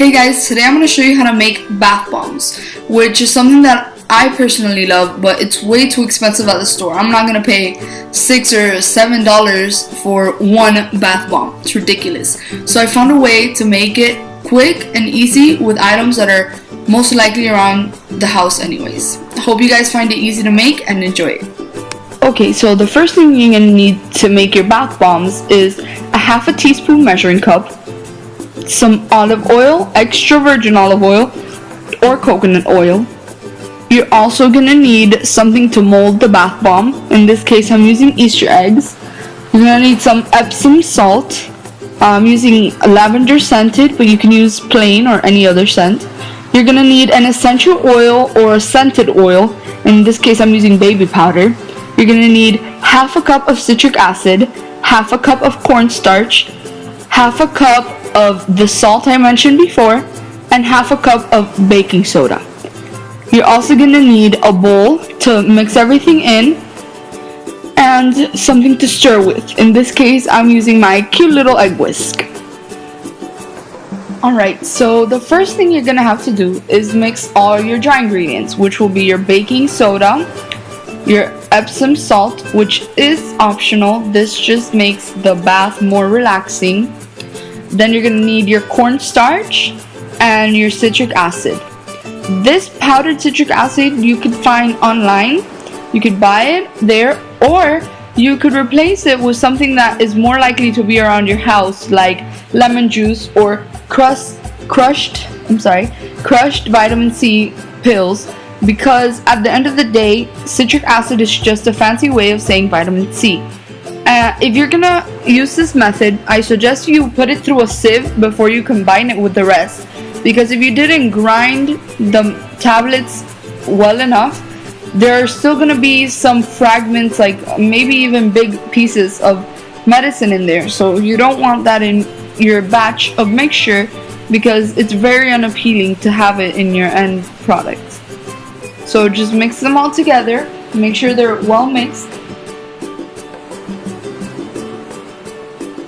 Hey guys, today I'm going to show you how to make bath bombs, which is something that I personally love, but it's way too expensive at the store. I'm not going to pay $6 or $7 for one bath bomb. It's ridiculous. So I found a way to make it quick and easy with items that are most likely around the house anyways. I hope you guys find it easy to make and enjoy it. Okay, so the first thing you're going to need to make your bath bombs is a half a teaspoon measuring cup, some olive oil, extra virgin olive oil or coconut oil. You're also going to need something to mold the bath bomb. In this case, I'm using Easter eggs. You're going to need some Epsom salt. I'm using lavender scented, but you can use plain or any other scent. You're going to need an essential oil or a scented oil. In this case, I'm using baby powder. You're going to need half a cup of citric acid, half a cup of cornstarch, half a cup of the salt I mentioned before, and half a cup of baking soda. You're also going to need a bowl to mix everything in and something to stir with. In this case, I'm using my cute little egg whisk. Alright, so the first thing you're going to have to do is mix all your dry ingredients, which will be your baking soda, your Epsom salt, which is optional. This just makes the bath more relaxing. Then you're going to need your cornstarch and your citric acid. This powdered citric acid you could find online. You could buy it there, or you could replace it with something that is more likely to be around your house, like lemon juice or crushed vitamin C pills, because at the end of the day, citric acid is just a fancy way of saying vitamin C. If you're gonna use this method, I suggest you put it through a sieve before you combine it with the rest, because if you didn't grind the tablets well enough, there are still gonna be some fragments, like maybe even big pieces of medicine in there. So you don't want that in your batch of mixture, because it's very unappealing to have it in your end product. So just mix them all together, make sure they're well mixed.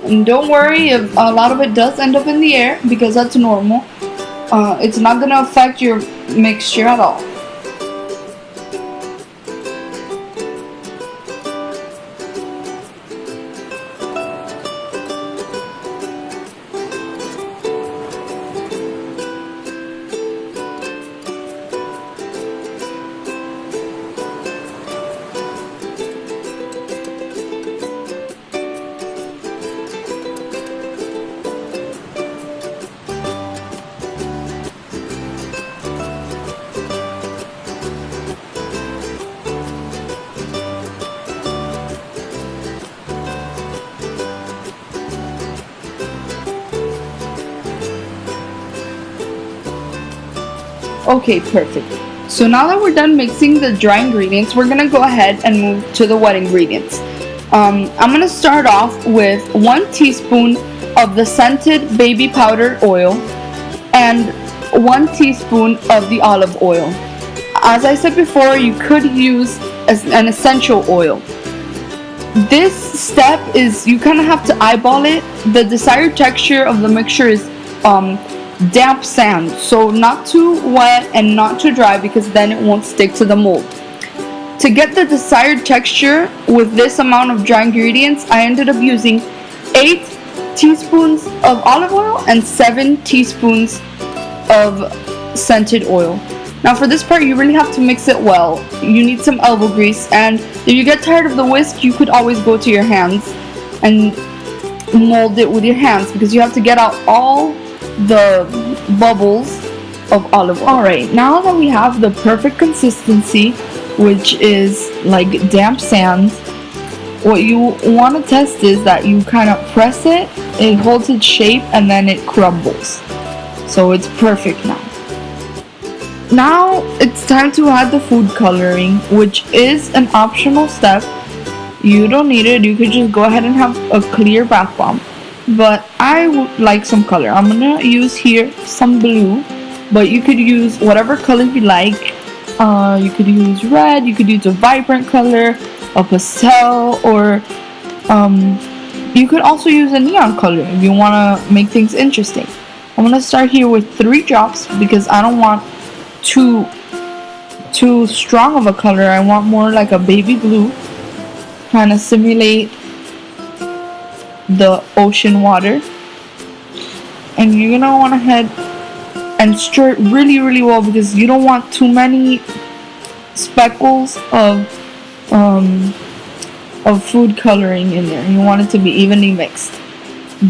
And don't worry if a lot of it does end up in the air, because that's normal. It's not going to affect your mixture at all. Okay, perfect. So now that we're done mixing the dry ingredients, we're gonna go ahead and move to the wet ingredients. I'm gonna start off with 1 teaspoon of the scented baby powder oil and 1 teaspoon of the olive oil. As I said before, you could use an essential oil. This step is, you kind of have to eyeball it. The desired texture of the mixture is damp sand, so not too wet and not too dry, because then it won't stick to the mold. To get the desired texture with this amount of dry ingredients, I ended up using 8 teaspoons of olive oil and 7 teaspoons of scented oil. Now for this part, you really have to mix it well. You need some elbow grease, and if you get tired of the whisk, you could always go to your hands and mold it with your hands, because you have to get out all the bubbles of olive oil. Alright, now that we have the perfect consistency, which is like damp sand, what you want to test is that you kind of press it, it holds its shape, and then it crumbles. So it's perfect now. Now it's time to add the food coloring, which is an optional step. You don't need it, you could just go ahead and have a clear bath bomb. But I would like some color. I'm gonna use here some blue, but you could use whatever color you like. You could use red, you could use a vibrant color, a pastel, or you could also use a neon color if you want to make things interesting. I'm gonna start here with 3 drops because I don't want too strong of a color. I want more like a baby blue, kind of simulate the ocean water. And you're gonna want to head and stir it really well because you don't want too many speckles of food coloring in there. You want it to be evenly mixed.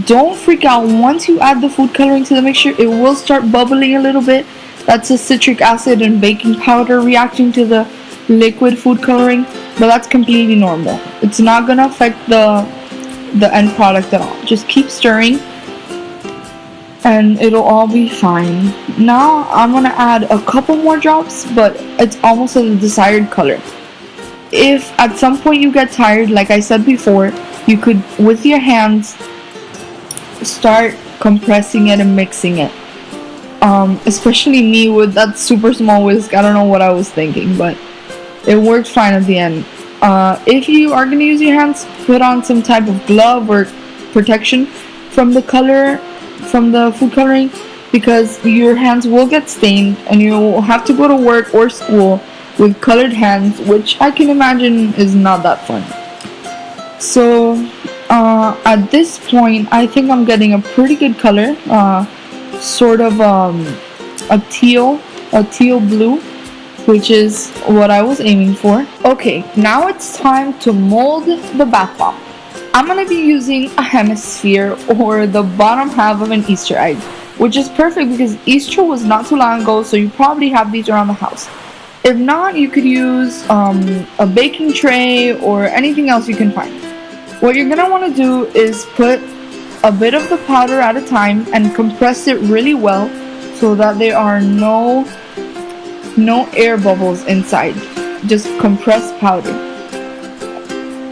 Don't freak out once you add the food coloring to the mixture. It will start bubbling a little bit. That's the citric acid and baking powder reacting to the liquid food coloring, but that's completely normal. It's not gonna affect the end product at all. Just keep stirring and it'll all be fine. Now I'm gonna add a couple more drops, but it's almost a desired color. If at some point you get tired, like I said before, you could, with your hands, start compressing it and mixing it. Especially me with that super small whisk, I don't know what I was thinking, but it worked fine at the end. If you are going to use your hands, put on some type of glove or protection from the food coloring, because your hands will get stained and you will have to go to work or school with colored hands, which I can imagine is not that fun. So at this point, I think I'm getting a pretty good color, sort of a teal blue, which is what I was aiming for. Okay, now it's time to mold the bath bomb. I'm gonna be using a hemisphere, or the bottom half of an Easter egg, which is perfect because Easter was not too long ago, so you probably have these around the house. If not, you could use a baking tray or anything else you can find. What you're gonna want to do is put a bit of the powder at a time and compress it really well so that there are no air bubbles inside. Just compressed powder.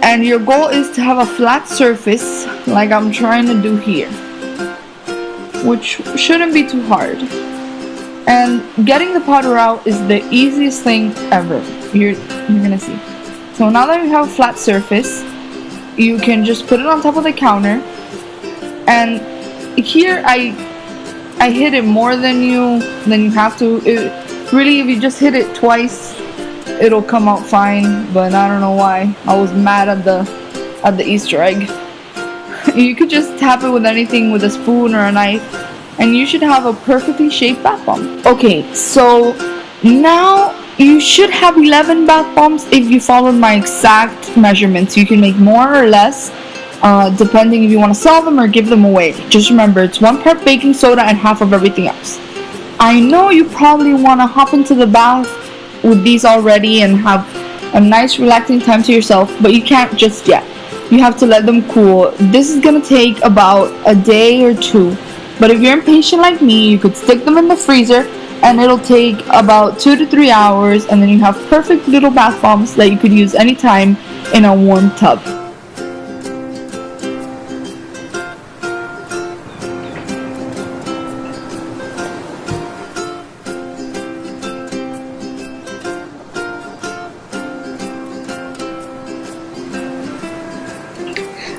And your goal is to have a flat surface like I'm trying to do here, which shouldn't be too hard. And getting the powder out is the easiest thing ever. You're gonna see. So now that you have a flat surface, you can just put it on top of the counter. And here I hit it more than you have to. Really, if you just hit it twice, it'll come out fine. But I don't know why I was mad at the Easter egg. You could just tap it with anything, with a spoon or a knife, and you should have a perfectly shaped bath bomb. Okay, so now you should have 11 bath bombs if you followed my exact measurements. You can make more or less, depending if you want to sell them or give them away. Just remember, it's 1 part baking soda and half of everything else. I know you probably want to hop into the bath with these already and have a nice relaxing time to yourself, but you can't just yet. You have to let them cool. This is going to take about a day or 2. But if you're impatient like me, you could stick them in the freezer and it'll take about 2 to 3 hours, and then you have perfect little bath bombs that you could use anytime in a warm tub.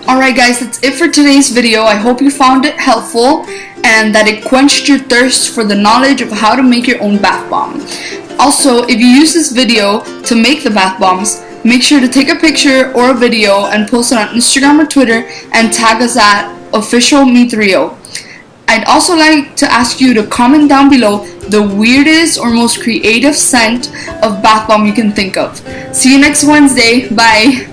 Alright guys, that's it for today's video. I hope you found it helpful and that it quenched your thirst for the knowledge of how to make your own bath bomb. Also, if you use this video to make the bath bombs, make sure to take a picture or a video and post it on Instagram or Twitter and tag us at officialme3o. I'd also like to ask you to comment down below the weirdest or most creative scent of bath bomb you can think of. See you next Wednesday. Bye!